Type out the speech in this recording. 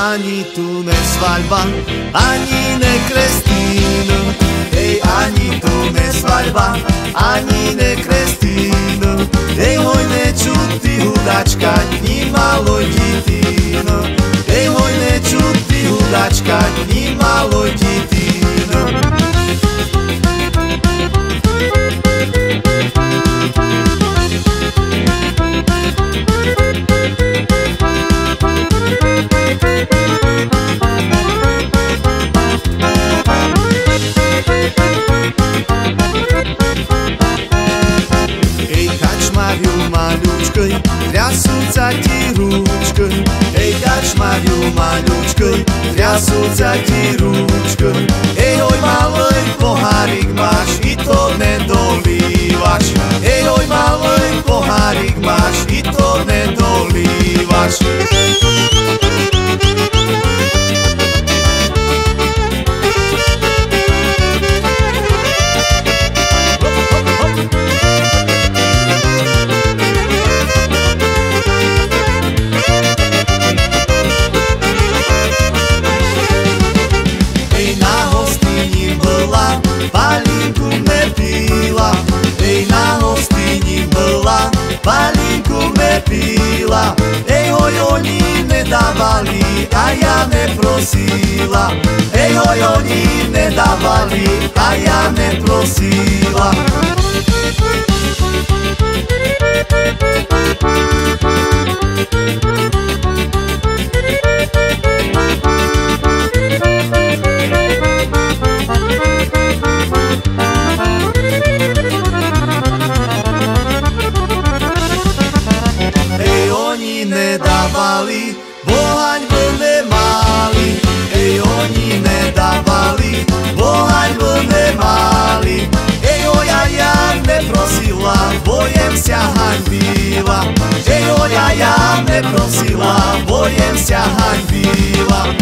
ani tu ne svadba, ani ne krestin. Ej, ani tu ne svadba, ani ne krestin. Ej, hoj, neću ti hudačkať, ni maloj ditin. Ej, hoj, neću ti hudačkať, ni maloj ditin. Трясутся ti ручкой, ej, kačmarju maľučkoj, trasúca ti rúčkoj. Ej, hoj, malej pohárik máš, i to nedolívaš. Ej, hoj, malej pohárik máš, i to nedolívaš. Палинку не пила, ej, na hostini byla, palinku me pila. Ej, hoj, oni ne davali, a ja ne prosila. Ej, hoj, oni ne davali, a ja ne prosila. Ne davali, bohaň byl nemali. Ej, oni ne davali, bohaň byl nemali. Ej, oja, ja ne prosila, bojem sa hanbila. Ej, oja, ja ne prosila, bojem sa hanbila.